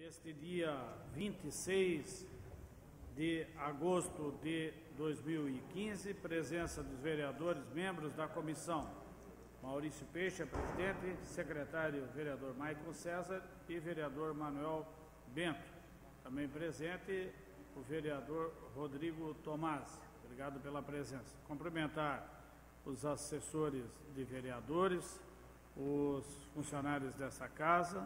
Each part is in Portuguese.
Deste dia 26 de agosto de 2015, presença dos vereadores, membros da comissão: Maurício Peixe, presidente, secretário vereador Michael César e vereador Manuel Bento. Também presente o vereador Rodrigo Tomás. Obrigado pela presença. Cumprimentar os assessores de vereadores, os funcionários dessa casa,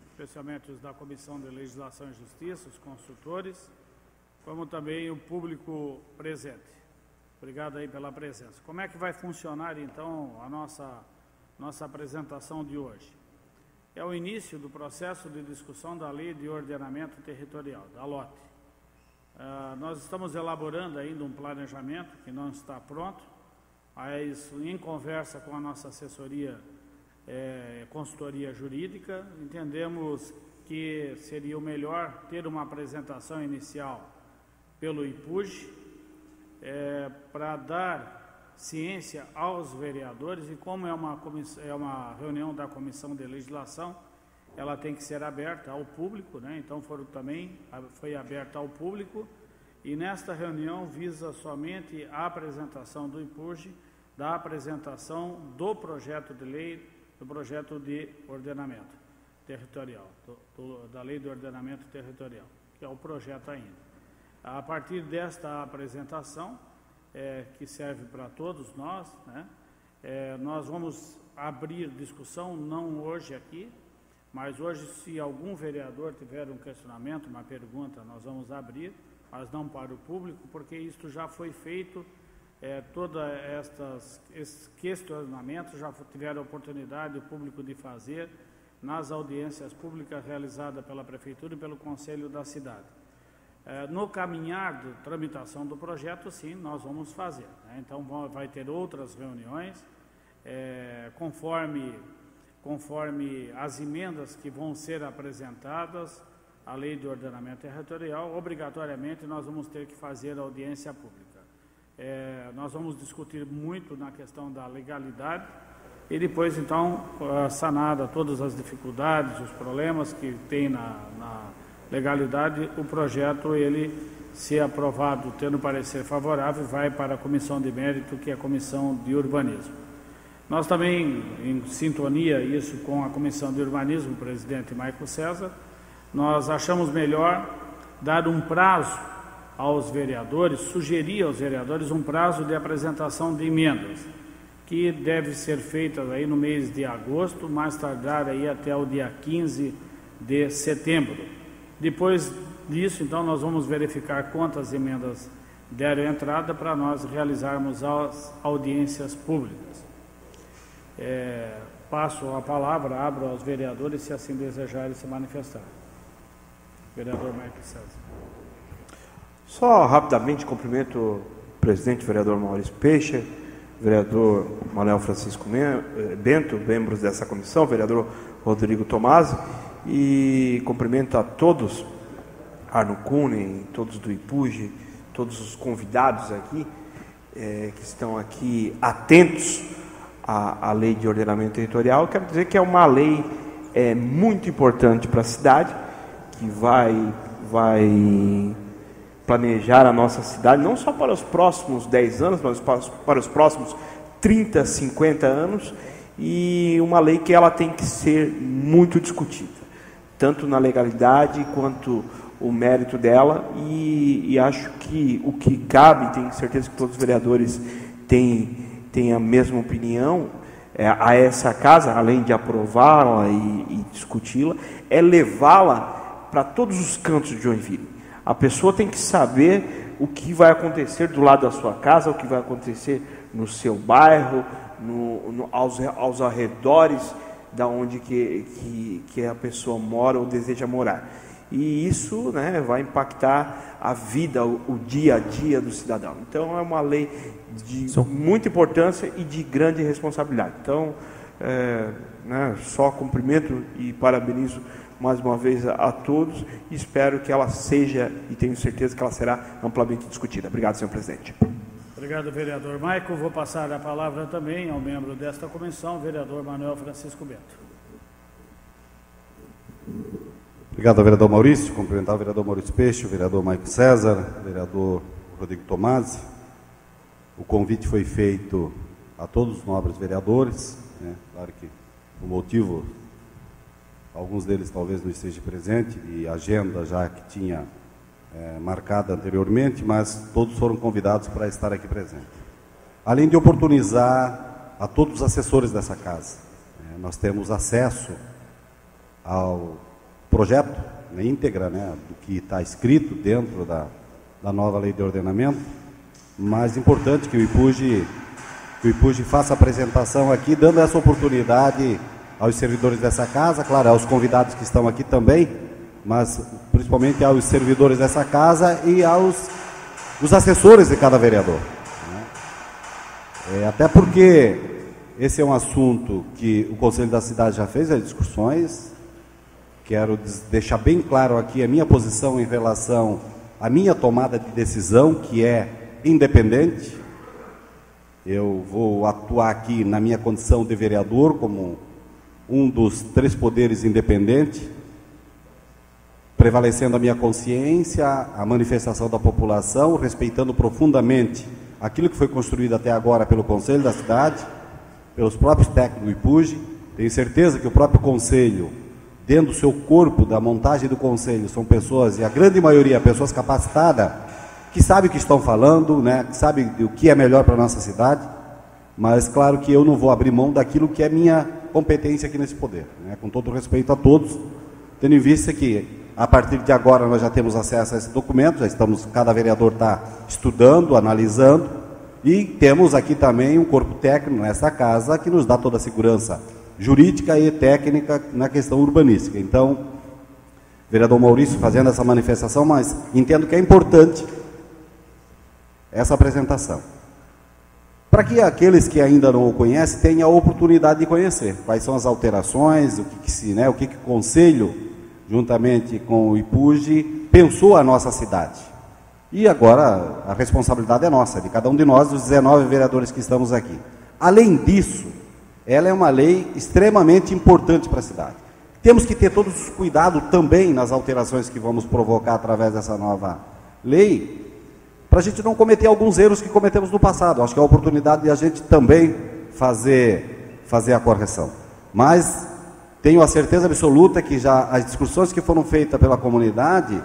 especialmente os da Comissão de Legislação e Justiça, os consultores, como também o público presente. Obrigado aí pela presença. Como é que vai funcionar, então, a nossa apresentação de hoje? É o início do processo de discussão da Lei de Ordenamento Territorial, da LOTE. Nós estamos elaborando ainda um planejamento que não está pronto, mas em conversa com a nossa assessoria, consultoria jurídica, entendemos que seria o melhor ter uma apresentação inicial pelo IPUJ, para dar ciência aos vereadores, e como é uma reunião da Comissão de Legislação, ela tem que ser aberta ao público, né? Então foi aberta ao público, e nesta reunião visa somente a apresentação do IPUJ, da apresentação do projeto de lei, do projeto de ordenamento territorial, da Lei de Ordenamento Territorial, que é o projeto ainda. A partir desta apresentação, que serve para todos nós, né, nós vamos abrir discussão, não hoje aqui, mas hoje, se algum vereador tiver um questionamento, uma pergunta, nós vamos abrir, mas não para o público, porque isto já foi feito. Todos esses questionamentos já tiveram a oportunidade do público de fazer nas audiências públicas realizadas pela Prefeitura e pelo Conselho da cidade. No caminhar da tramitação do projeto, sim, nós vamos fazer, né? Então vai ter outras reuniões, conforme as emendas que vão ser apresentadas à Lei de Ordenamento Territorial, obrigatoriamente nós vamos ter que fazer audiência pública. Nós vamos discutir muito na questão da legalidade e depois, então, sanada todas as dificuldades, os problemas que tem na legalidade, o projeto, ele, se aprovado, tendo parecer favorável, vai para a Comissão de Mérito, que é a Comissão de Urbanismo. Nós também, em sintonia isso com a Comissão de Urbanismo, o presidente Michael César, nós achamos melhor dar um prazo aos vereadores, sugerir aos vereadores um prazo de apresentação de emendas, que deve ser feita aí no mês de agosto, mais tardar aí até o dia 15 de setembro. Depois disso, então, nós vamos verificar quantas emendas deram entrada para nós realizarmos as audiências públicas. Passo a palavra, abro aos vereadores, se assim desejarem se manifestar. Vereador Michael César. Só rapidamente cumprimento o presidente, vereador Maurício Peixe, vereador Manuel Francisco Bento, membros dessa comissão, vereador Rodrigo Tomás, e cumprimento a todos, Arno Kuhn, todos do IPUJ, todos os convidados aqui, que estão aqui atentos à Lei de Ordenamento Territorial. Quero dizer que é uma lei muito importante para a cidade, que vai planejar a nossa cidade, não só para os próximos 10 anos, mas para os próximos 30, 50 anos, e uma lei que ela tem que ser muito discutida, tanto na legalidade quanto o mérito dela, e acho que o que cabe, tenho certeza que todos os vereadores têm a mesma opinião, a essa casa, além de aprová-la e discuti-la, é levá-la para todos os cantos de Joinville. A pessoa tem que saber o que vai acontecer do lado da sua casa, o que vai acontecer no seu bairro, aos arredores da onde que a pessoa mora ou deseja morar. E isso, né, vai impactar a vida, o dia a dia do cidadão. Então, é uma lei de muita importância e de grande responsabilidade. Então, só cumprimento e parabenizo mais uma vez a todos, e espero que ela seja, e tenho certeza que ela será amplamente discutida. Obrigado, senhor presidente. Obrigado, vereador Michael. Vou passar a palavra também ao membro desta comissão, vereador Manuel Francisco Bento. Obrigado ao vereador Maurício, cumprimentar o vereador Maurício Peixe, o vereador Maico César, o vereador Rodrigo Tomasi. O convite foi feito a todos os nobres vereadores, né? Claro que o motivo, alguns deles talvez não estejam presentes, e agenda já que tinha marcada anteriormente, mas todos foram convidados para estar aqui presente. Além de oportunizar a todos os assessores dessa casa, nós temos acesso ao projeto na íntegra, né, do que está escrito dentro da nova lei de ordenamento. Mais importante que o IPUJ faça a apresentação aqui, dando essa oportunidade aos servidores dessa casa, claro, aos convidados que estão aqui também, mas principalmente aos servidores dessa casa e aos os assessores de cada vereador, né? Até porque esse é um assunto que o Conselho da Cidade já fez as discussões. Quero deixar bem claro aqui a minha posição em relação à minha tomada de decisão, que é independente. Eu vou atuar aqui na minha condição de vereador como um dos 3 poderes independentes, prevalecendo a minha consciência, a manifestação da população, respeitando profundamente aquilo que foi construído até agora pelo Conselho da Cidade, pelos próprios técnicos do IPUJ. Tenho certeza que o próprio Conselho, dentro do seu corpo, da montagem do Conselho, são pessoas, e a grande maioria, pessoas capacitadas, que sabem o que estão falando, né, que sabem o que é melhor para a nossa cidade, mas claro que eu não vou abrir mão daquilo que é minha competência aqui nesse poder, né, com todo respeito a todos, tendo em vista que a partir de agora nós já temos acesso a esse documento, já estamos, cada vereador está estudando, analisando, e temos aqui também um corpo técnico nessa casa que nos dá toda a segurança jurídica e técnica na questão urbanística. Então, vereador Maurício fazendo essa manifestação, mas entendo que é importante essa apresentação, para que aqueles que ainda não o conhecem tenham a oportunidade de conhecer quais são as alterações, o que o Conselho, juntamente com o IPUJ, pensou a nossa cidade. E agora a responsabilidade é nossa, de cada um de nós, dos 19 vereadores que estamos aqui. Além disso, ela é uma lei extremamente importante para a cidade. Temos que ter todos os cuidados também nas alterações que vamos provocar através dessa nova lei, para a gente não cometer alguns erros que cometemos no passado. Acho que é a oportunidade de a gente também fazer a correção. Mas tenho a certeza absoluta que já as discussões que foram feitas pela comunidade,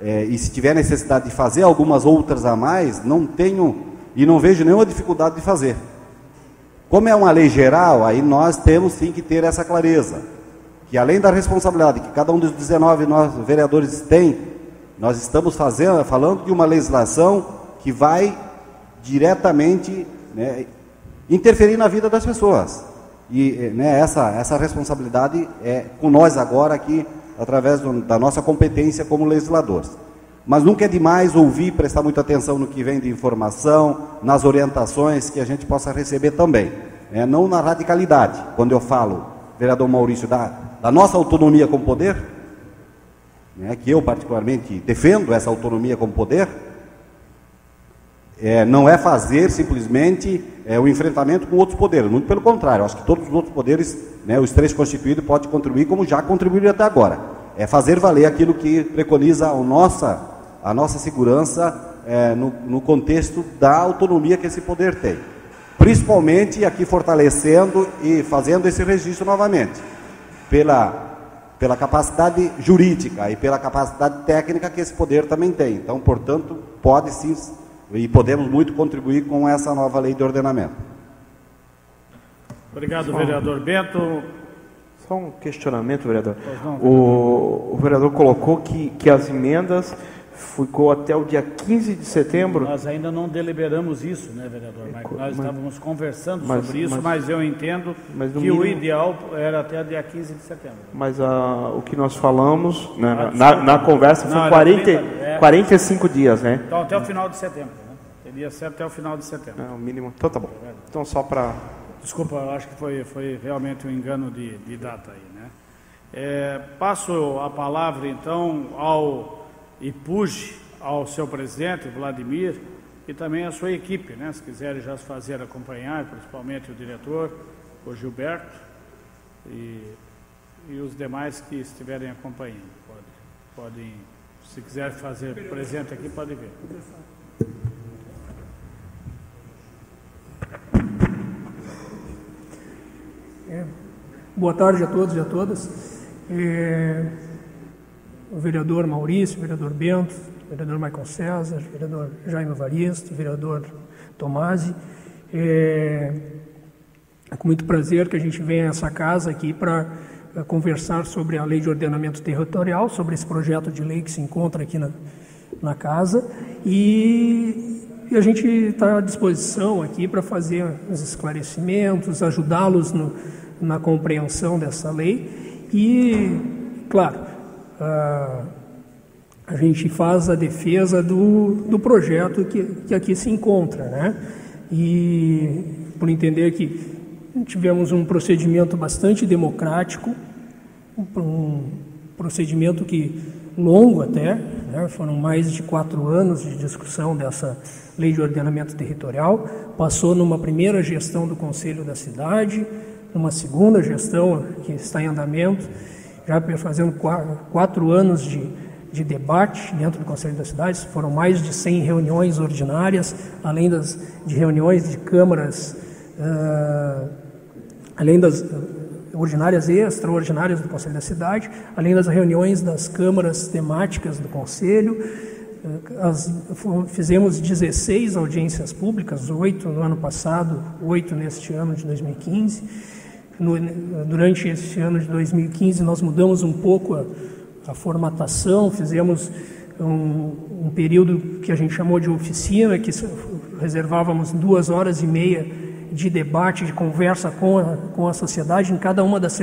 e se tiver necessidade de fazer algumas outras a mais, não tenho e não vejo nenhuma dificuldade de fazer. Como é uma lei geral, aí nós temos sim que ter essa clareza, que além da responsabilidade que cada um dos 19 nós, vereadores tem, nós estamos falando de uma legislação que vai diretamente, né, interferir na vida das pessoas. E né, essa responsabilidade é com nós agora aqui, através da nossa competência como legisladores. Mas nunca é demais ouvir, prestar muita atenção no que vem de informação, nas orientações que a gente possa receber também. Não na radicalidade. Quando eu falo, vereador Maurício, da nossa autonomia como poder, que eu particularmente defendo essa autonomia como poder, não é fazer simplesmente o enfrentamento com outros poderes, muito pelo contrário. Acho que todos os outros poderes, né, os 3 constituídos, podem contribuir como já contribuíram até agora. É fazer valer aquilo que preconiza a nossa segurança no contexto da autonomia que esse poder tem. Principalmente aqui fortalecendo e fazendo esse registro novamente, pela capacidade jurídica e pela capacidade técnica que esse poder também tem. Então, portanto, pode sim e podemos muito contribuir com essa nova lei de ordenamento. Obrigado, vereador Bento. Só um questionamento, vereador. O vereador colocou que as emendas ficou até o dia 15 de setembro. Nós ainda não deliberamos isso, né, vereador? Nós estávamos conversando sobre isso, mas eu entendo que mínimo, o ideal era até o dia 15 de setembro. Mas o que nós falamos na conversa foi 45 dias, né? Então até o final de setembro, né? Teria certo até o final de setembro. O mínimo. Então tá bom. Então só para... Desculpa, eu acho que foi realmente um engano de data aí, né? Passo a palavra então ao IPUJ, ao seu presidente, Vladimir, e também a sua equipe, né? Se quiserem já se fazer acompanhar, principalmente o diretor, o Gilberto, e os demais que estiverem acompanhando. Pode. podem, se quiser fazer presente aqui, pode ver. Boa tarde a todos e a todas. O vereador Maurício, o vereador Bento, o vereador Michael César, o vereador Jaime Evaristo, o vereador Tomasi. É com muito prazer que a gente vem a essa casa aqui para conversar sobre a Lei de Ordenamento Territorial, sobre esse projeto de lei que se encontra aqui na casa, e a gente está à disposição aqui para fazer os esclarecimentos, ajudá-los na compreensão dessa lei e, claro, a gente faz a defesa do projeto que aqui se encontra, né? E por entender que tivemos um procedimento bastante democrático, um procedimento longo até, né? Foram mais de 4 anos de discussão dessa Lei de Ordenamento Territorial, passou numa primeira gestão do Conselho da Cidade, numa segunda gestão que está em andamento, já fazendo 4 anos de debate dentro do Conselho da Cidade. Foram mais de 100 reuniões ordinárias, além de reuniões de câmaras, além das ordinárias e extraordinárias do Conselho da Cidade, além das reuniões das câmaras temáticas do Conselho. Fizemos 16 audiências públicas, 8 no ano passado, 8 neste ano de 2015. Durante esse ano de 2015, nós mudamos um pouco a formatação, fizemos um período que a gente chamou de oficina, que reservávamos 2h30 de debate, de conversa com a sociedade em cada uma das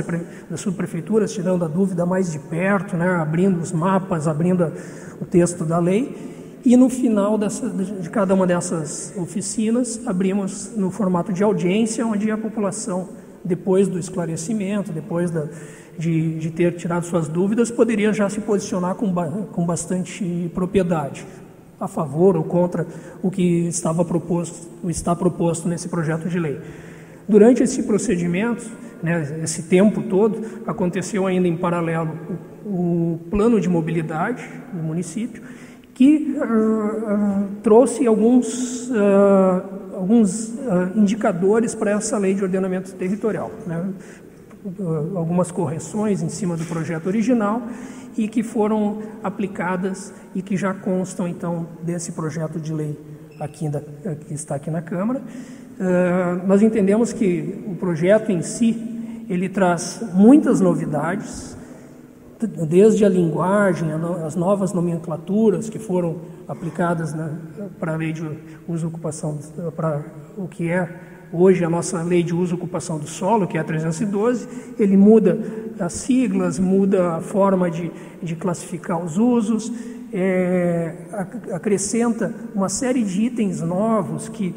subprefeituras, tirando a dúvida mais de perto, né, abrindo os mapas, abrindo o texto da lei. E no final de cada uma dessas oficinas, abrimos no formato de audiência, onde a população, depois do esclarecimento, depois de ter tirado suas dúvidas, poderia já se posicionar com bastante propriedade, a favor ou contra o que está proposto nesse projeto de lei. Durante esse procedimento, né, esse tempo todo, aconteceu ainda em paralelo o plano de mobilidade do município, que trouxe alguns indicadores para essa Lei de Ordenamento Territorial, né? Algumas correções em cima do projeto original e que foram aplicadas e que já constam, então, desse projeto de lei que está aqui na Câmara. Nós entendemos que o projeto em si, ele traz muitas novidades, desde a linguagem, as novas nomenclaturas que foram aplicadas para a Lei de Uso e Ocupação, para o que é hoje a nossa Lei de Uso e Ocupação do Solo, que é a 312, ele muda as siglas, muda a forma de classificar os usos, acrescenta uma série de itens novos que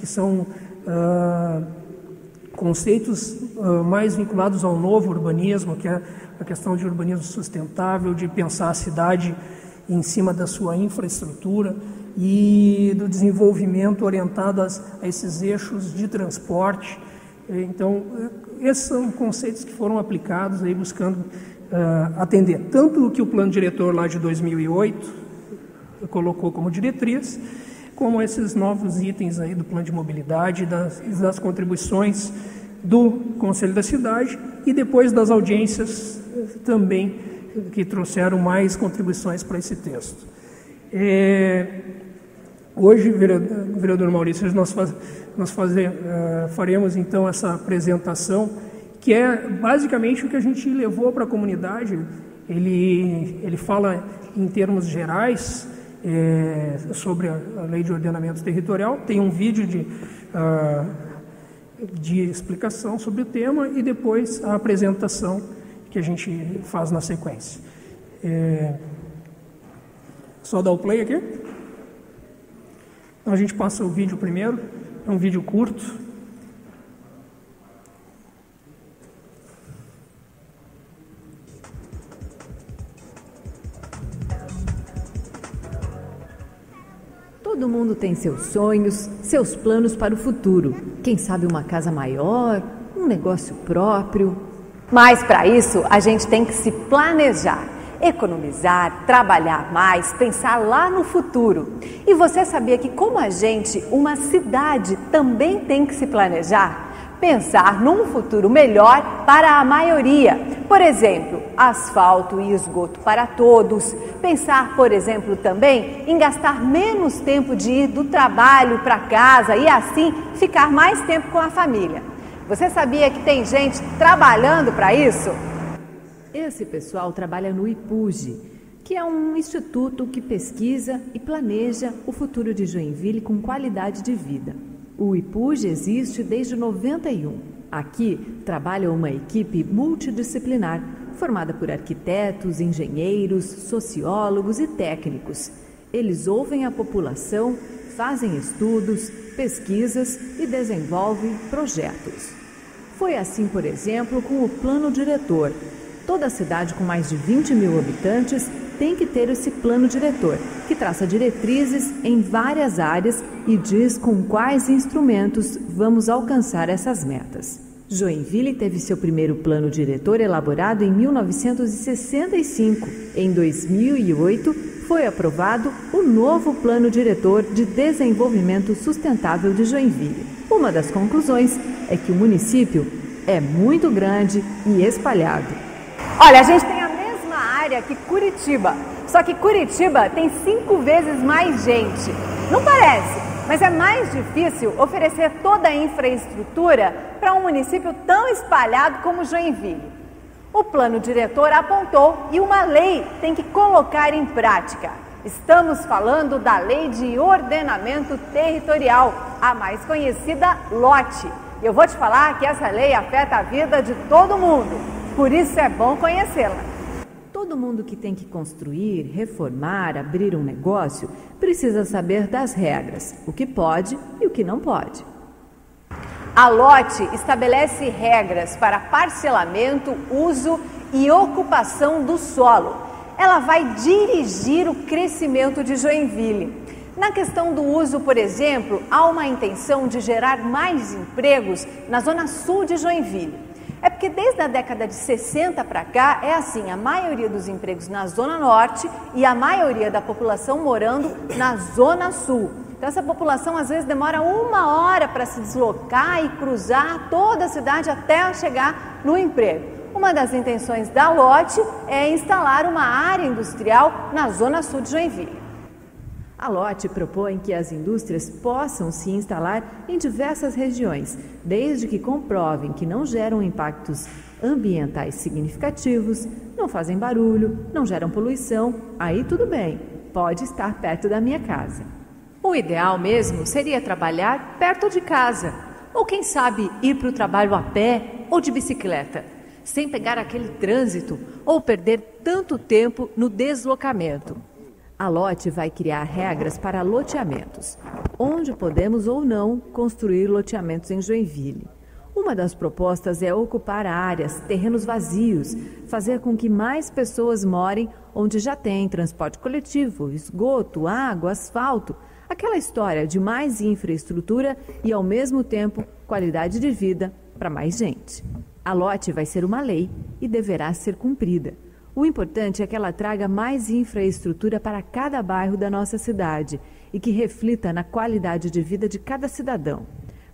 são conceitos mais vinculados ao novo urbanismo, que é a questão de urbanismo sustentável, de pensar a cidade em cima da sua infraestrutura e do desenvolvimento orientado a esses eixos de transporte. Então, esses são conceitos que foram aplicados aí buscando atender tanto o que o plano diretor lá de 2008 colocou como diretriz, como esses novos itens aí do plano de mobilidade, das contribuições do Conselho da Cidade e depois das audiências também que trouxeram mais contribuições para esse texto. Hoje, vereador Maurício, nós faremos então essa apresentação, que é basicamente o que a gente levou para a comunidade. Ele fala em termos gerais sobre a Lei de Ordenamento Territorial, tem um vídeo de explicação sobre o tema e depois a apresentação que a gente faz na sequência. Só dar o play aqui. Então a gente passa o vídeo primeiro, é um vídeo curto. Todo mundo tem seus sonhos, seus planos para o futuro. Quem sabe uma casa maior, um negócio próprio. Mas para isso a gente tem que se planejar. Economizar, trabalhar mais, pensar lá no futuro. E você sabia que, como a gente, uma cidade também tem que se planejar? Pensar num futuro melhor para a maioria. Por exemplo, asfalto e esgoto para todos. Pensar, por exemplo, também em gastar menos tempo de ir do trabalho para casa e assim ficar mais tempo com a família. Você sabia que tem gente trabalhando para isso? Esse pessoal trabalha no IPUJ, que é um instituto que pesquisa e planeja o futuro de Joinville com qualidade de vida. O IPUJ existe desde 91. Aqui trabalha uma equipe multidisciplinar, formada por arquitetos, engenheiros, sociólogos e técnicos. Eles ouvem a população, fazem estudos, pesquisas e desenvolvem projetos. Foi assim, por exemplo, com o Plano Diretor. Toda cidade com mais de 20 mil habitantes tem que ter esse plano diretor, que traça diretrizes em várias áreas e diz com quais instrumentos vamos alcançar essas metas. Joinville teve seu primeiro plano diretor elaborado em 1965. Em 2008, foi aprovado o novo Plano Diretor de Desenvolvimento Sustentável de Joinville. Uma das conclusões é que o município é muito grande e espalhado. Olha, a gente tem a mesma área que Curitiba, só que Curitiba tem 5 vezes mais gente. Não parece, mas é mais difícil oferecer toda a infraestrutura para um município tão espalhado como Joinville. O plano diretor apontou e uma lei tem que colocar em prática. Estamos falando da Lei de Ordenamento Territorial, a mais conhecida LOT. Eu vou te falar que essa lei afeta a vida de todo mundo. Por isso é bom conhecê-la. Todo mundo que tem que construir, reformar, abrir um negócio, precisa saber das regras, o que pode e o que não pode. A LOT estabelece regras para parcelamento, uso e ocupação do solo. Ela vai dirigir o crescimento de Joinville. Na questão do uso, por exemplo, há uma intenção de gerar mais empregos na zona sul de Joinville. É porque desde a década de 60 para cá é assim, a maioria dos empregos na Zona Norte e a maioria da população morando na Zona Sul. Então essa população às vezes demora 1 hora para se deslocar e cruzar toda a cidade até chegar no emprego. Uma das intenções da LOT é instalar uma área industrial na Zona Sul de Joinville. A LOT propõe que as indústrias possam se instalar em diversas regiões, desde que comprovem que não geram impactos ambientais significativos, não fazem barulho, não geram poluição, aí tudo bem, pode estar perto da minha casa. O ideal mesmo seria trabalhar perto de casa, ou quem sabe ir para o trabalho a pé ou de bicicleta, sem pegar aquele trânsito ou perder tanto tempo no deslocamento. A LOT vai criar regras para loteamentos, onde podemos ou não construir loteamentos em Joinville. Uma das propostas é ocupar áreas, terrenos vazios, fazer com que mais pessoas morem onde já tem transporte coletivo, esgoto, água, asfalto, aquela história de mais infraestrutura e, ao mesmo tempo, qualidade de vida para mais gente. A LOT vai ser uma lei e deverá ser cumprida. O importante é que ela traga mais infraestrutura para cada bairro da nossa cidade e que reflita na qualidade de vida de cada cidadão.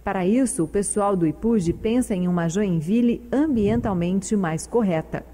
Para isso, o pessoal do IPUJ pensa em uma Joinville ambientalmente mais correta.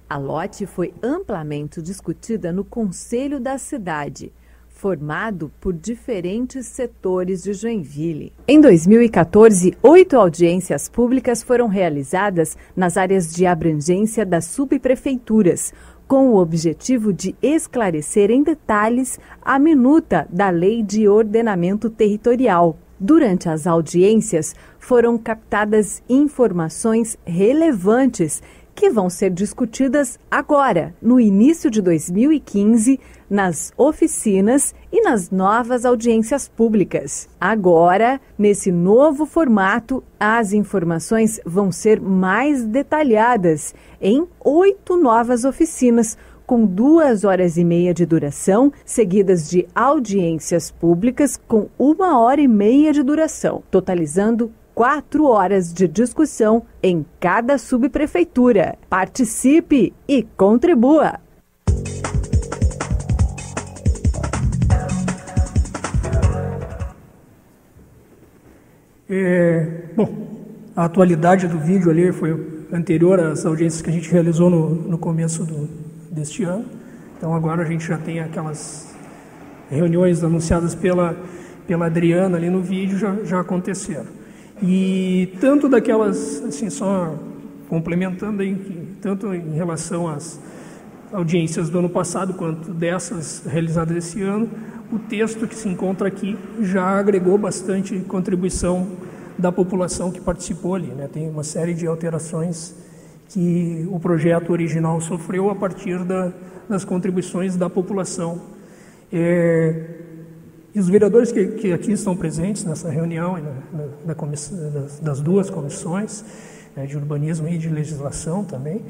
A LOT foi amplamente discutida no Conselho da Cidade, formado por diferentes setores de Joinville. Em 2014, 8 audiências públicas foram realizadas nas áreas de abrangência das subprefeituras, com o objetivo de esclarecer em detalhes a minuta da Lei de Ordenamento Territorial. Durante as audiências, foram captadas informações relevantes que vão ser discutidas agora, no início de 2015, nas oficinas e nas novas audiências públicas. Agora, nesse novo formato, as informações vão ser mais detalhadas em 8 novas oficinas, com 2h30 de duração, seguidas de audiências públicas com 1h30 de duração, totalizando 4 horas de discussão em cada subprefeitura. Participe e contribua! Bom, a atualidade do vídeo ali foi anterior às audiências que a gente realizou no começo deste ano. Então agora a gente já tem aquelas reuniões anunciadas pela Adriana ali no vídeo já aconteceram. E tanto daquelas, assim, só complementando aí, tanto em relação às audiências do ano passado quanto dessas realizadas esse ano, o texto que se encontra aqui já agregou bastante contribuição da população que participou ali, né? Tem uma série de alterações que o projeto original sofreu a partir das contribuições da população. E os vereadores que aqui estão presentes nessa reunião, das duas comissões, de urbanismo e de legislação também,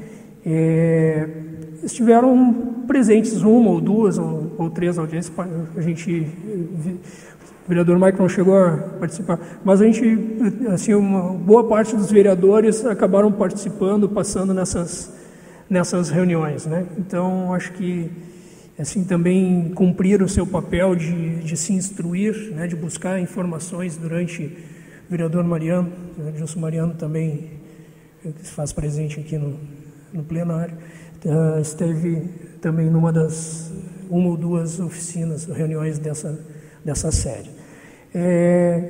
estiveram presentes uma ou duas ou três audiências. O vereador Michael não chegou a participar, mas a gente, assim, uma boa parte dos vereadores acabaram participando, passando nessas reuniões, né? Então, acho que assim também cumprir o seu papel de se instruir, né, de buscar informações durante o vereador Mariano, o Gilson Mariano também se faz presente aqui no plenário, esteve também numa uma ou duas oficinas, reuniões dessa série.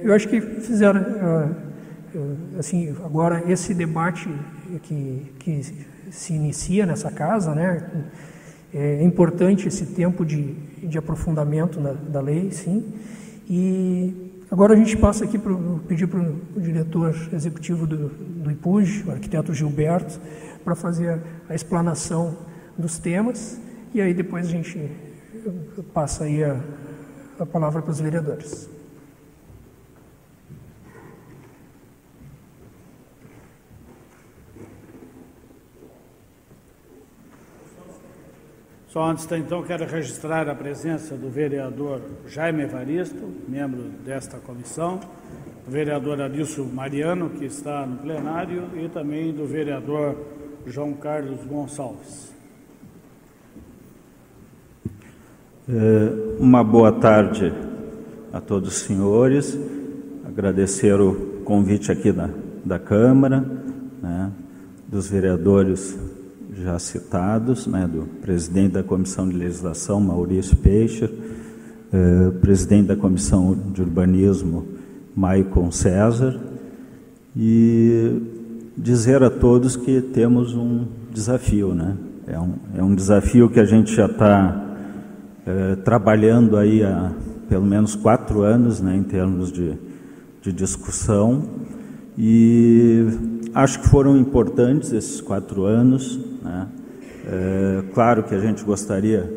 Eu acho que fizeram, assim, agora esse debate que se inicia nessa casa, né? É importante esse tempo de aprofundamento da lei, sim. E agora a gente passa aqui para pedir para o diretor executivo do IPUJ, o arquiteto Gilberto, para fazer a explanação dos temas, e aí depois a gente passa aí a palavra para os vereadores. Só antes, então, quero registrar a presença do vereador Jaime Evaristo, membro desta comissão, do vereador Adilson Mariano, que está no plenário, e também do vereador João Carlos Gonçalves. Uma boa tarde a todos os senhores, agradecer o convite aqui da Câmara, né, dos vereadores já citados, né, do presidente da Comissão de Legislação, Maurício Peixe, presidente da Comissão de Urbanismo, Maicon César, e dizer a todos que temos um desafio, né? É um desafio que a gente já está trabalhando aí há pelo menos 4 anos, né, em termos de discussão, e acho que foram importantes esses 4 anos, né? Claro que a gente gostaria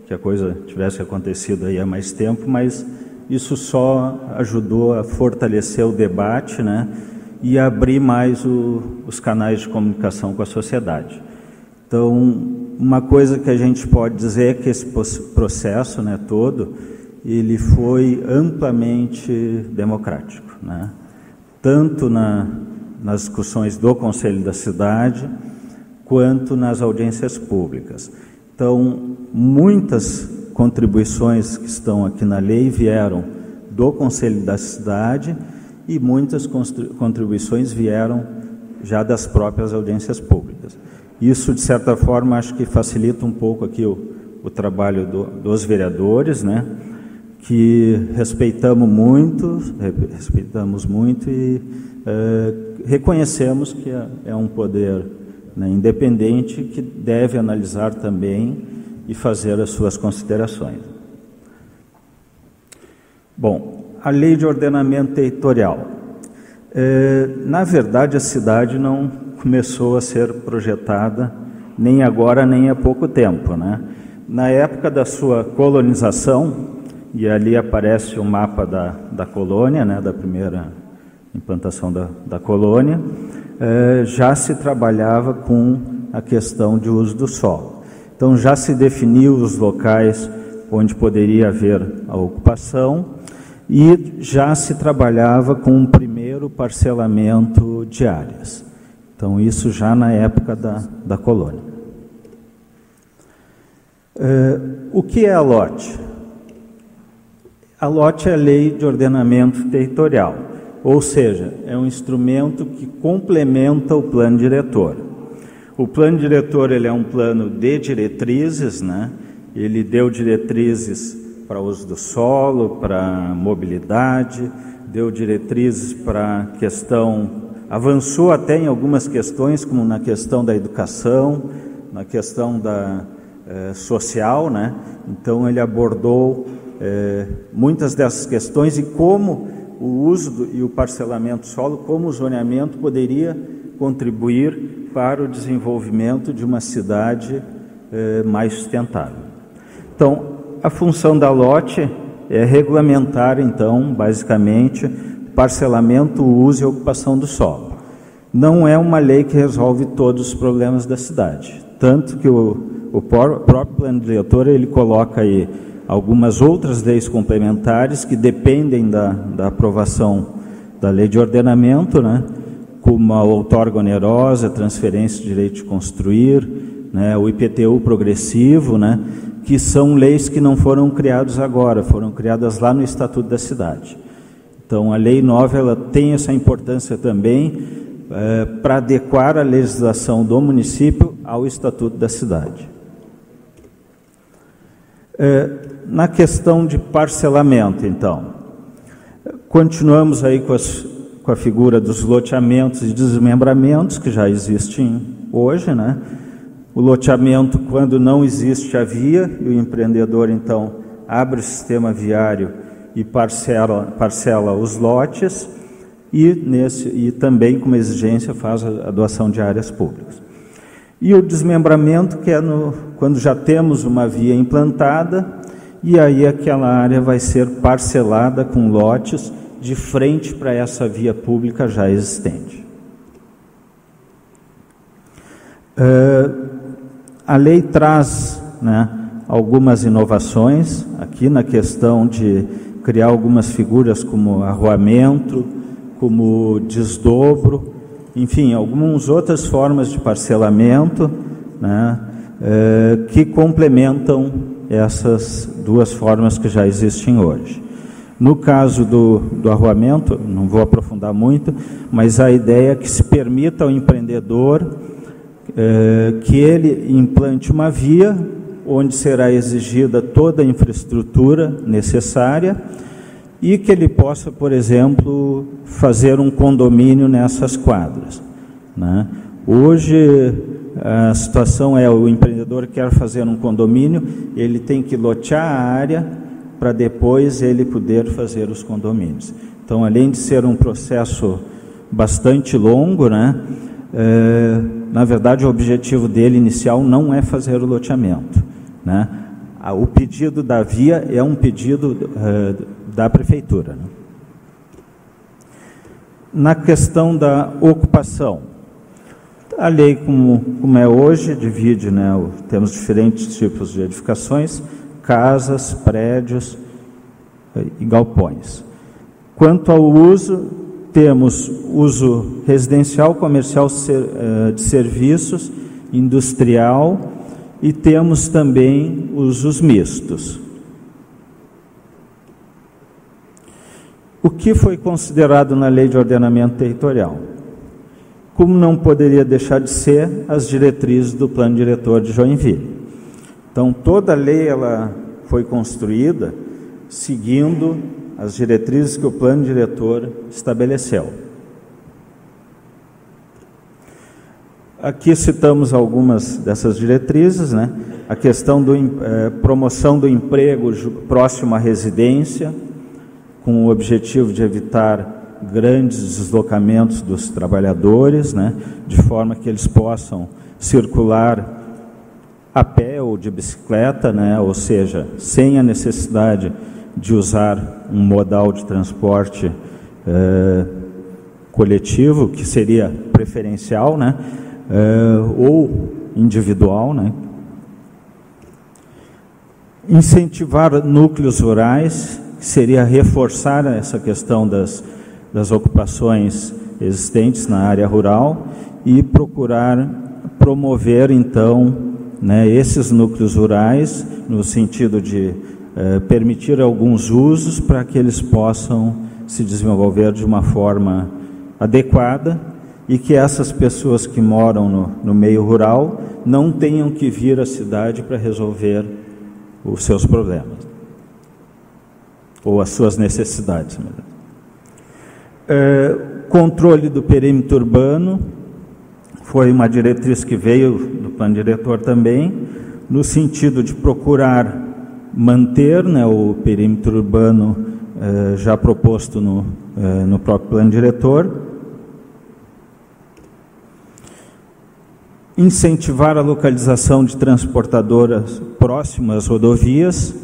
que a coisa tivesse acontecido aí há mais tempo, mas isso só ajudou a fortalecer o debate, né, e abrir mais os canais de comunicação com a sociedade. Então, uma coisa que a gente pode dizer é que esse processo, né, todo, ele foi amplamente democrático, né? Tanto nas discussões do Conselho da Cidade, quanto nas audiências públicas. Então, muitas contribuições que estão aqui na lei vieram do Conselho da Cidade e muitas contribuições vieram já das próprias audiências públicas. Isso, de certa forma, acho que facilita um pouco aqui o trabalho dos vereadores, né, que respeitamos muito e reconhecemos que é um poder, né, independente, que deve analisar também e fazer as suas considerações. Bom, a Lei de Ordenamento Territorial. Na verdade, a cidade não começou a ser projetada nem agora, nem há pouco tempo, né? Na época da sua colonização, e ali aparece o mapa da colônia, né, da primeira implantação da colônia, já se trabalhava com a questão de uso do solo. Então, já se definiu os locais onde poderia haver a ocupação e já se trabalhava com um primeiro parcelamento de áreas. Então, isso já na época da colônia. O que é a LOT? A LOT é a Lei de Ordenamento Territorial. ou seja, é um instrumento que complementa o plano diretor. O plano diretor ele é um plano de diretrizes, né? Ele deu diretrizes para uso do solo, para mobilidade, deu diretrizes para questão, avançou até em algumas questões, como na questão da educação, na questão da social, né? Então ele abordou muitas dessas questões e como o uso e o parcelamento solo, como o zoneamento poderia contribuir para o desenvolvimento de uma cidade mais sustentável. Então, a função da LOT é regulamentar, então, basicamente, parcelamento, uso e ocupação do solo. Não é uma lei que resolve todos os problemas da cidade, tanto que o próprio plano diretor ele coloca aí algumas outras leis complementares que dependem da aprovação da lei de ordenamento, né? Como a outorga onerosa, transferência de direito de construir, né? O IPTU progressivo, né? Que são leis que não foram criadas agora, foram criadas lá no Estatuto da Cidade. Então, a Lei 9 ela tem essa importância também para adequar a legislação do município ao Estatuto da Cidade. Na questão de parcelamento, então, continuamos aí com a figura dos loteamentos e desmembramentos, que já existem hoje, né? O loteamento, quando não existe a via, e o empreendedor, então, abre o sistema viário e parcela os lotes, e também, como exigência, faz a doação de áreas públicas. E o desmembramento, que é quando já temos uma via implantada, e aí aquela área vai ser parcelada com lotes de frente para essa via pública já existente. A lei traz, né, algumas inovações aqui na questão de criar algumas figuras como arruamento, como desdobro, enfim, algumas outras formas de parcelamento, né, que complementam essas duas formas que já existem hoje. No caso do arruamento, não vou aprofundar muito, mas a ideia é que se permita ao empreendedor que ele implante uma via onde será exigida toda a infraestrutura necessária e que ele possa, por exemplo, fazer um condomínio nessas quadras, né? Hoje a situação é o empreendedor quer fazer um condomínio, ele tem que lotear a área para depois ele poder fazer os condomínios. Então, além de ser um processo bastante longo, né? Na verdade, o objetivo dele inicial não é fazer o loteamento, né? O pedido da via é um pedido da prefeitura, né? Na questão da ocupação, a lei, como é hoje, divide, né? Temos diferentes tipos de edificações, casas, prédios e galpões. Quanto ao uso, temos uso residencial, comercial, de serviços, industrial, e temos também usos mistos. O que foi considerado na Lei de Ordenamento Territorial? Como não poderia deixar de ser as diretrizes do Plano Diretor de Joinville. Então, toda a lei ela foi construída seguindo as diretrizes que o Plano Diretor estabeleceu. Aqui citamos algumas dessas diretrizes, né? A questão da promoção do emprego próximo à residência, com o objetivo de evitar grandes deslocamentos dos trabalhadores, né? De forma que eles possam circular a pé ou de bicicleta, né? Ou seja, sem a necessidade de usar um modal de transporte coletivo, que seria preferencial, né? Ou individual, né? Incentivar núcleos rurais, que seria reforçar essa questão das ocupações existentes na área rural e procurar promover, então, né, esses núcleos rurais, no sentido de permitir alguns usos para que eles possam se desenvolver de uma forma adequada e que essas pessoas que moram no meio rural não tenham que vir à cidade para resolver os seus problemas ou as suas necessidades. Controle do perímetro urbano foi uma diretriz que veio do plano diretor também, no sentido de procurar manter, né, o perímetro urbano já proposto no próprio plano diretor, incentivar a localização de transportadoras próximas às rodovias,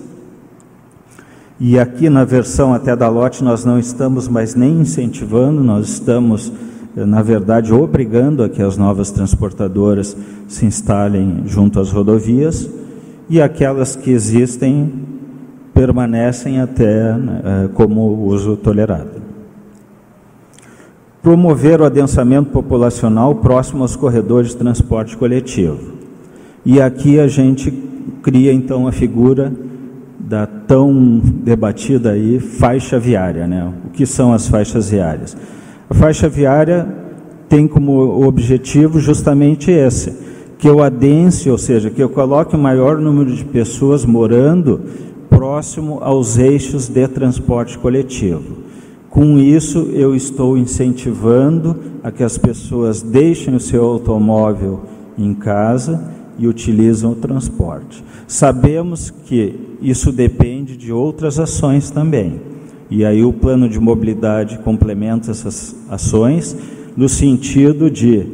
e aqui na versão até da lote nós não estamos mais nem incentivando, nós estamos, na verdade, obrigando a que as novas transportadoras se instalem junto às rodovias, e aquelas que existem permanecem até como uso tolerado. Promover o adensamento populacional próximo aos corredores de transporte coletivo. E aqui a gente cria então a figura da tão debatida aí faixa viária, né? O que são as faixas viárias? A faixa viária tem como objetivo justamente esse, que eu adense, ou seja, que eu coloque o maior número de pessoas morando próximo aos eixos de transporte coletivo. Com isso, eu estou incentivando a que as pessoas deixem o seu automóvel em casa e utilizem o transporte. Sabemos que isso depende de outras ações também. E aí o plano de mobilidade complementa essas ações no sentido de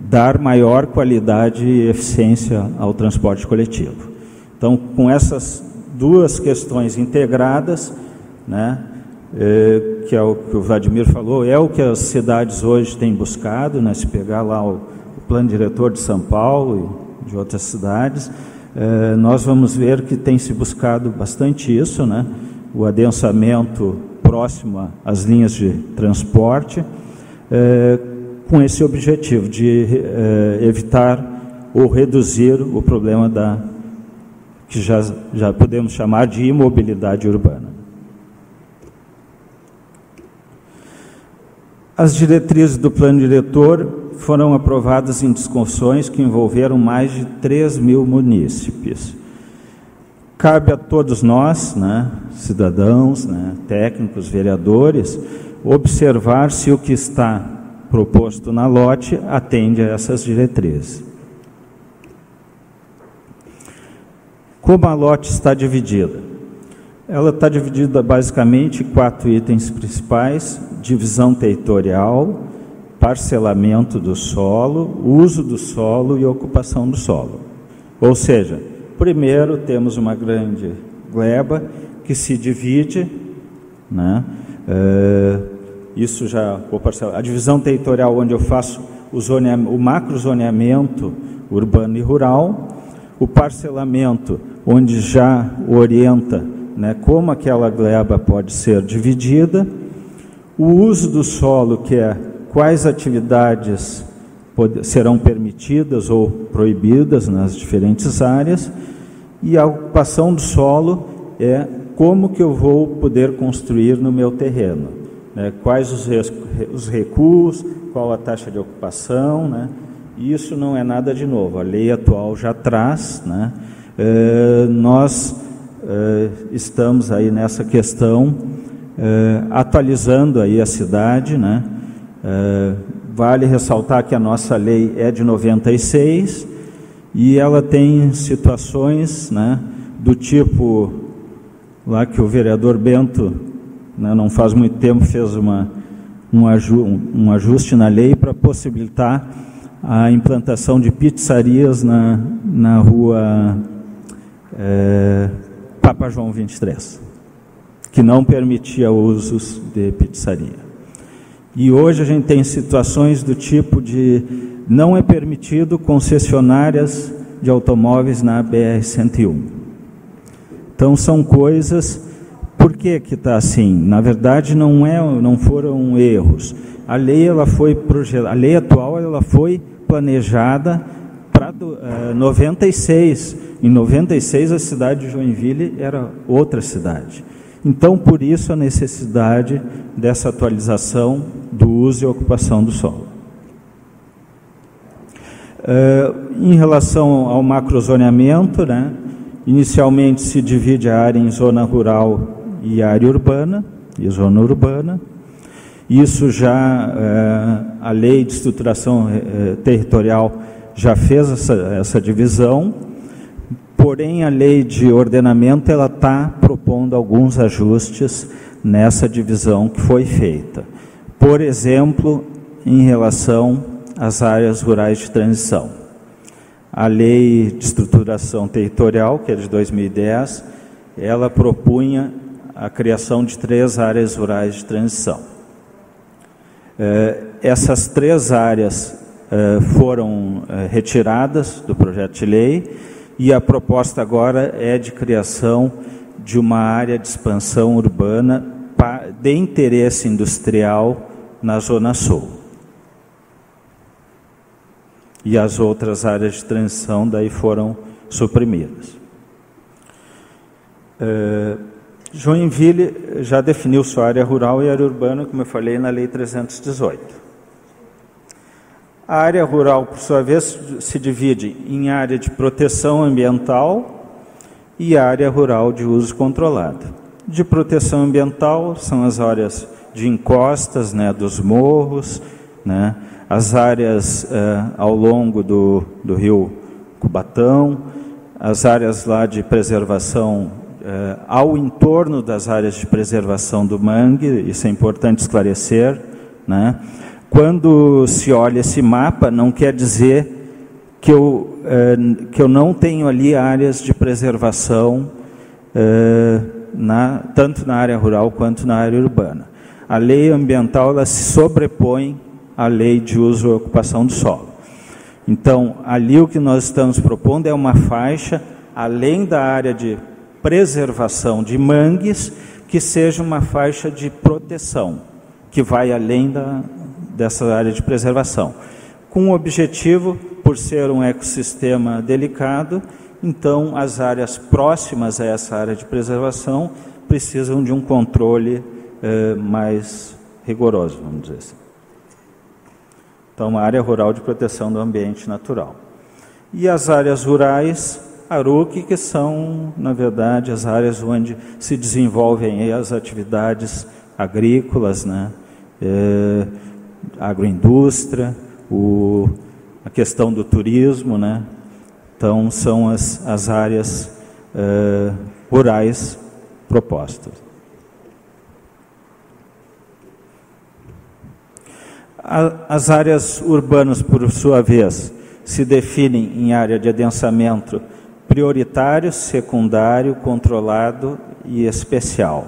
dar maior qualidade e eficiência ao transporte coletivo. Então, com essas duas questões integradas, né, que é o que o Vladimir falou, é o que as cidades hoje têm buscado, né, se pegar lá o plano diretor de São Paulo e de outras cidades, nós vamos ver que tem se buscado bastante isso, né, o adensamento próximo às linhas de transporte, com esse objetivo de evitar ou reduzir o problema que já podemos chamar de imobilidade urbana. As diretrizes do plano diretor foram aprovadas em discussões que envolveram mais de 3.000 munícipes. Cabe a todos nós, né, cidadãos, né, técnicos, vereadores, observar se o que está proposto na lote atende a essas diretrizes. Como a lote está dividida? Ela está dividida basicamente em 4 itens principais: divisão territorial, parcelamento do solo, uso do solo e ocupação do solo. Ou seja, primeiro temos uma grande gleba que se divide, né? Isso já vou parcelar. A divisão territorial, onde eu faço o macrozoneamento urbano e rural, o parcelamento, onde já orienta, né, como aquela gleba pode ser dividida, o uso do solo, que é quais atividades serão permitidas ou proibidas nas diferentes áreas, e a ocupação do solo é como que eu vou poder construir no meu terreno, né, quais os recuos, qual a taxa de ocupação, né, isso não é nada de novo, a lei atual já traz, né, nós estamos aí nessa questão, atualizando aí a cidade, né? Vale ressaltar que a nossa lei é de 96 e ela tem situações, né, do tipo lá que o vereador Bento, né, não faz muito tempo fez um ajuste na lei para possibilitar a implantação de pizzarias na rua Papa João 23, que não permitia usos de pizzaria. E hoje a gente tem situações do tipo de não é permitido concessionárias de automóveis na BR-101. Então são coisas. Por que está assim? Na verdade não foram erros. A lei a lei atual ela foi planejada para 96. Em 96 a cidade de Joinville era outra cidade. Então, por isso, a necessidade dessa atualização do uso e ocupação do solo. Em relação ao macrozoneamento, né, inicialmente se divide a área em zona rural e área urbana, e zona urbana. Isso já, a lei de estruturação territorial já fez essa divisão, porém a lei de ordenamento ela está propondo alguns ajustes nessa divisão que foi feita. Por exemplo, em relação às áreas rurais de transição. A lei de estruturação territorial, que é de 2010, ela propunha a criação de 3 áreas rurais de transição. Essas 3 áreas foram retiradas do projeto de lei e a proposta agora é de criação de uma área de expansão urbana de interesse industrial na Zona Sul. E as outras áreas de transição daí foram suprimidas. Joinville já definiu sua área rural e área urbana, como eu falei, na Lei 318. A área rural, por sua vez, se divide em área de proteção ambiental e área rural de uso controlado. De proteção ambiental são as áreas de encostas, né, dos morros, né, as áreas ao longo do rio Cubatão, as áreas lá de preservação ao entorno das áreas de preservação do mangue, isso é importante esclarecer, né? Quando se olha esse mapa, não quer dizer que eu não tenho ali áreas de preservação, tanto na área rural quanto na área urbana. A lei ambiental ela se sobrepõe à lei de uso e ocupação do solo. Então, ali o que nós estamos propondo é uma faixa, além da área de preservação de mangues, que seja uma faixa de proteção, que vai além dessa área de preservação. Com o objetivo, por ser um ecossistema delicado, então as áreas próximas a essa área de preservação precisam de um controle mais rigoroso, vamos dizer assim. Então, uma área rural de proteção do ambiente natural. E as áreas rurais, ARUC, que são, na verdade, as áreas onde se desenvolvem as atividades agrícolas, né? Agroindústria, a questão do turismo, né? Então, são as áreas rurais propostas. As áreas urbanas, por sua vez, se definem em área de adensamento prioritário, secundário, controlado e especial.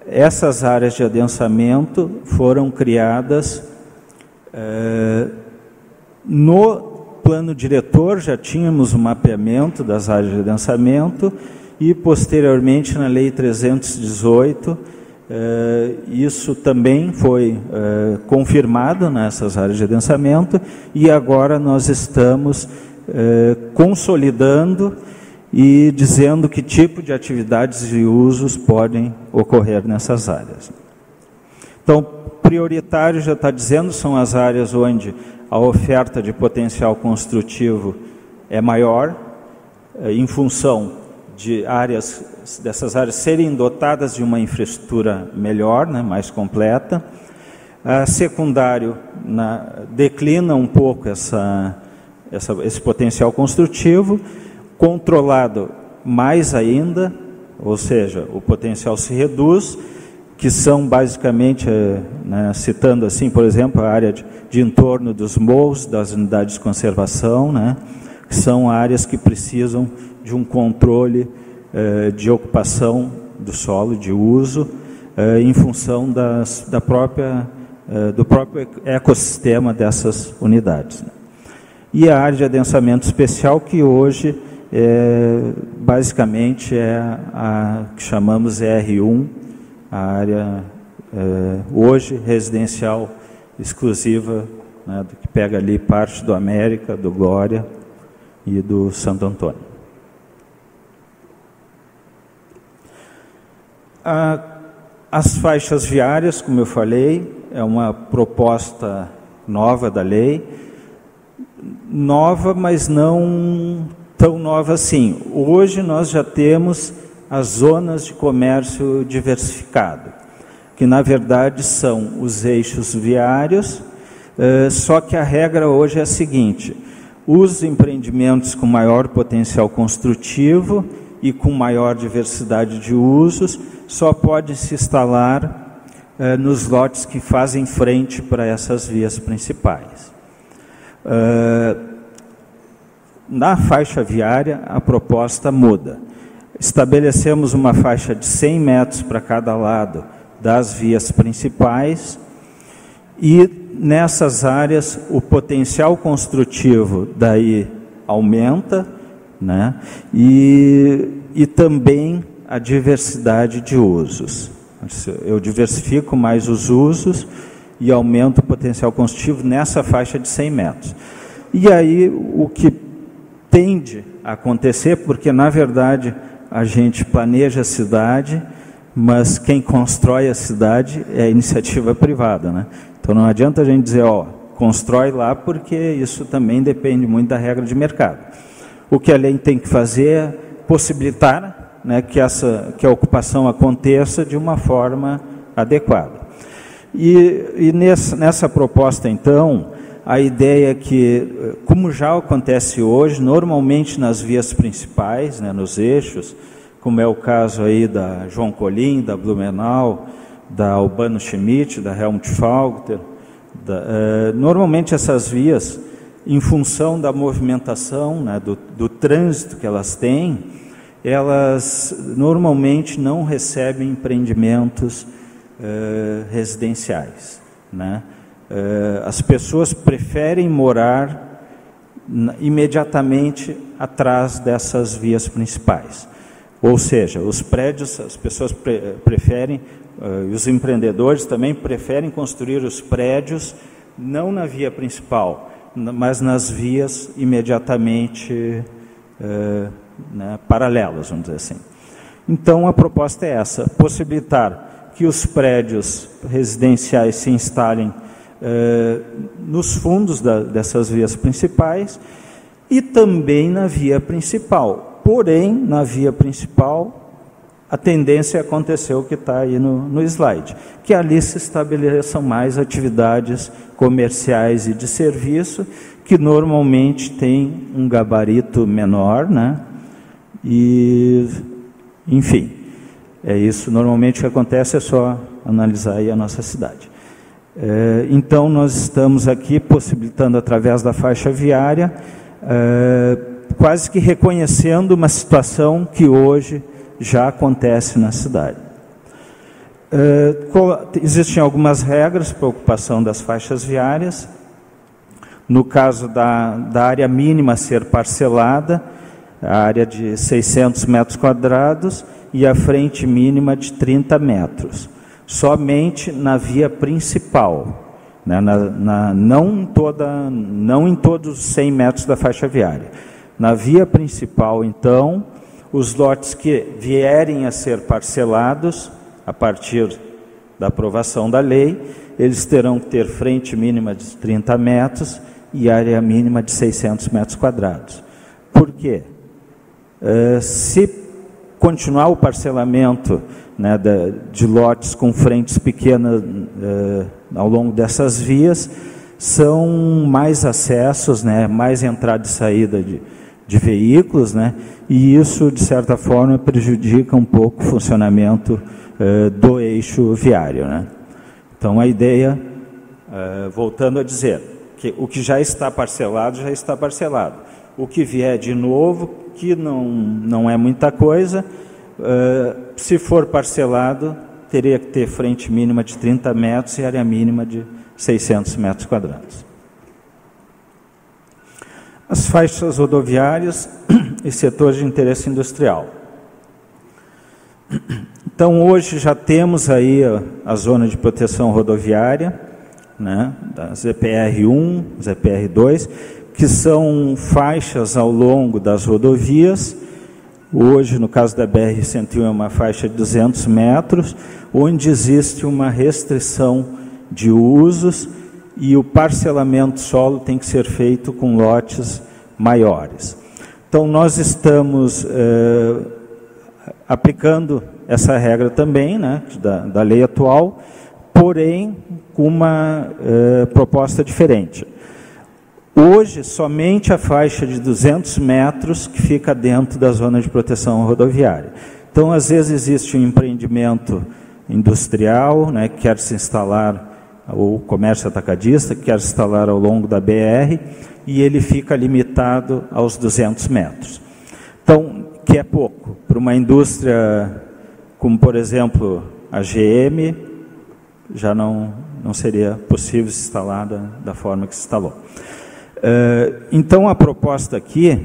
Essas áreas de adensamento foram criadas no plano diretor, já tínhamos o mapeamento das áreas de adensamento e posteriormente na Lei 318, isso também foi confirmado nessas áreas de adensamento e agora nós estamos consolidando e dizendo que tipo de atividades e usos podem ocorrer nessas áreas. Então, prioritário já está dizendo, são as áreas onde a oferta de potencial construtivo é maior, em função de dessas áreas serem dotadas de uma infraestrutura melhor, né, mais completa. Secundário declina um pouco esse potencial construtivo, controlado mais ainda, ou seja, o potencial se reduz, que são basicamente, né, citando assim, por exemplo, a área de entorno dos morros, das unidades de conservação, né, que são áreas que precisam de um controle de ocupação do solo, de uso, em função do próprio ecossistema dessas unidades. E a área de adensamento especial, que hoje basicamente é a que chamamos R1, a área hoje residencial exclusiva, né, do que pega ali parte do América, do Glória e do Santo Antônio. As faixas viárias, como eu falei, é uma proposta nova da lei, nova, mas não tão nova assim. Hoje nós já temos as zonas de comércio diversificado, que na verdade são os eixos viários, só que a regra hoje é a seguinte: os empreendimentos com maior potencial construtivo e com maior diversidade de usos só podem se instalar nos lotes que fazem frente para essas vias principais. Na faixa viária, a proposta muda. Estabelecemos uma faixa de 100 metros para cada lado das vias principais e nessas áreas o potencial construtivo daí aumenta, né? E também a diversidade de usos. Eu diversifico mais os usos e aumento o potencial construtivo nessa faixa de 100 metros. E aí o que tende a acontecer, porque na verdade a gente planeja a cidade, mas quem constrói a cidade é a iniciativa privada, né? Então não adianta a gente dizer, constrói lá, porque isso também depende muito da regra de mercado. O que a lei tem que fazer é possibilitar, né, que a ocupação aconteça de uma forma adequada. E nessa proposta, então, a ideia é que, como já acontece hoje, normalmente nas vias principais, né, nos eixos, como é o caso aí da João Colim, da Blumenau, da Albano Schmidt, da Helmut Falter, normalmente essas vias, em função da movimentação, né, do trânsito que elas têm, elas normalmente não recebem empreendimentos residenciais, né? As pessoas preferem morar imediatamente atrás dessas vias principais. Ou seja, os prédios, as pessoas preferem, os empreendedores também preferem construir os prédios não na via principal, mas nas vias imediatamente paralelas, vamos dizer assim. Então, a proposta é essa: possibilitar que os prédios residenciais se instalem nos fundos dessas vias principais e também na via principal. Porém, na via principal, a tendência é acontecer o que está aí no slide, que ali se estabeleçam mais atividades comerciais e de serviço, que normalmente tem um gabarito menor, né? E, enfim, é isso. Normalmente o que acontece é só analisar aí a nossa cidade. Então, nós estamos aqui possibilitando, através da faixa viária, quase que reconhecendo uma situação que hoje já acontece na cidade. Existem algumas regras para a ocupação das faixas viárias. No caso da área mínima ser parcelada, a área de 600 metros quadrados e a frente mínima de 30 metros. Somente na via principal, né, não em todos os 100 metros da faixa viária. Na via principal, então, os lotes que vierem a ser parcelados, a partir da aprovação da lei, eles terão que ter frente mínima de 30 metros e área mínima de 600 metros quadrados. Por quê? Se continuar o parcelamento, né, de lotes com frentes pequenas ao longo dessas vias, são mais acessos, né, mais entrada e saída de veículos, né, e isso, de certa forma, prejudica um pouco o funcionamento do eixo viário, né. Então, a ideia, voltando a dizer, que o que já está parcelado, já está parcelado. O que vier de novo, que não é muita coisa, se for parcelado, teria que ter frente mínima de 30 metros e área mínima de 600 metros quadrados. As faixas rodoviárias e setores de interesse industrial. Então, hoje já temos aí a zona de proteção rodoviária, né, da ZPR1, ZPR2, que são faixas ao longo das rodovias, Hoje, no caso da BR-101, é uma faixa de 200 metros, onde existe uma restrição de usos e o parcelamento solo tem que ser feito com lotes maiores. Então, nós estamos aplicando essa regra também, né, da lei atual, porém com uma proposta diferente. Hoje, somente a faixa de 200 metros que fica dentro da zona de proteção rodoviária. Então, às vezes, existe um empreendimento industrial, né, que quer se instalar, ou comércio atacadista, que quer se instalar ao longo da BR, e ele fica limitado aos 200 metros. Então, que é pouco. Para uma indústria como, por exemplo, a GM, já não seria possível se instalar da forma que se instalou. Então, a proposta aqui,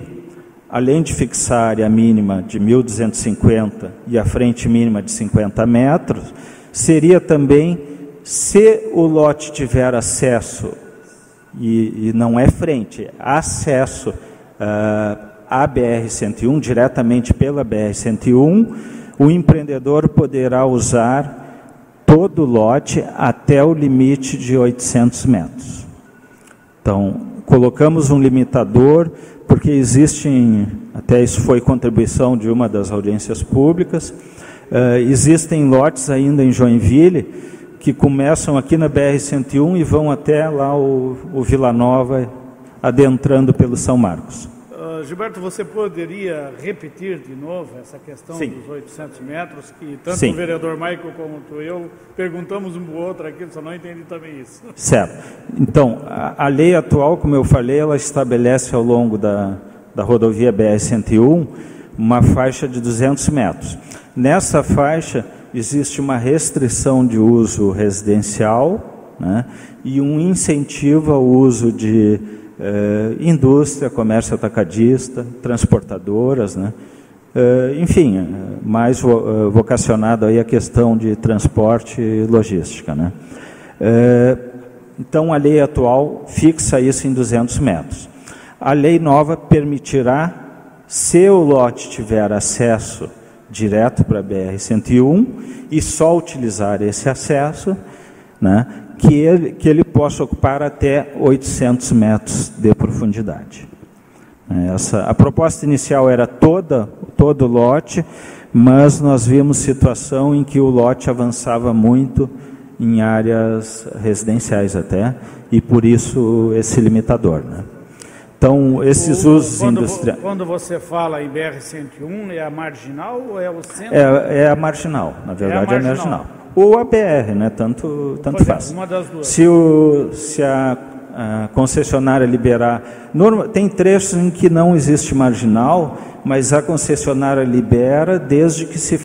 além de fixar a área mínima de 1.250 e a frente mínima de 50 metros, seria também, se o lote tiver acesso, e não é frente, acesso à BR-101, diretamente pela BR-101, o empreendedor poderá usar todo o lote até o limite de 800 metros. Então, colocamos um limitador, porque existem, até isso foi contribuição de uma das audiências públicas, existem lotes ainda em Joinville, que começam aqui na BR-101 e vão até lá o Vila Nova, adentrando pelo São Marcos. Gilberto, você poderia repetir de novo essa questão Sim. dos 800 metros, que tanto Sim. o vereador Michael como eu perguntamos um para o outro aqui, só não entendi também isso. Certo. Então, a lei atual, como eu falei, ela estabelece ao longo da rodovia BR-101 uma faixa de 200 metros. Nessa faixa existe uma restrição de uso residencial, né, e um incentivo ao uso de indústria, comércio atacadista, transportadoras, né, enfim, mais vocacionado aí a questão de transporte e logística, né. Então, a lei atual fixa isso em 200 metros. A lei nova permitirá, se o lote tiver acesso direto para a BR-101 e só utilizar esse acesso, né, que ele possa ocupar até 800 metros de profundidade. A proposta inicial era todo o lote, mas nós vimos situação em que o lote avançava muito em áreas residenciais até, e por isso esse limitador, né? Então, esses usos industriais... Quando você fala em BR-101, é a marginal ou é o centro? É a marginal, na verdade é a marginal. Ou a BR, né? Tanto faz. Uma das duas. Se a concessionária liberar... tem trechos em que não existe marginal, mas a concessionária libera desde que se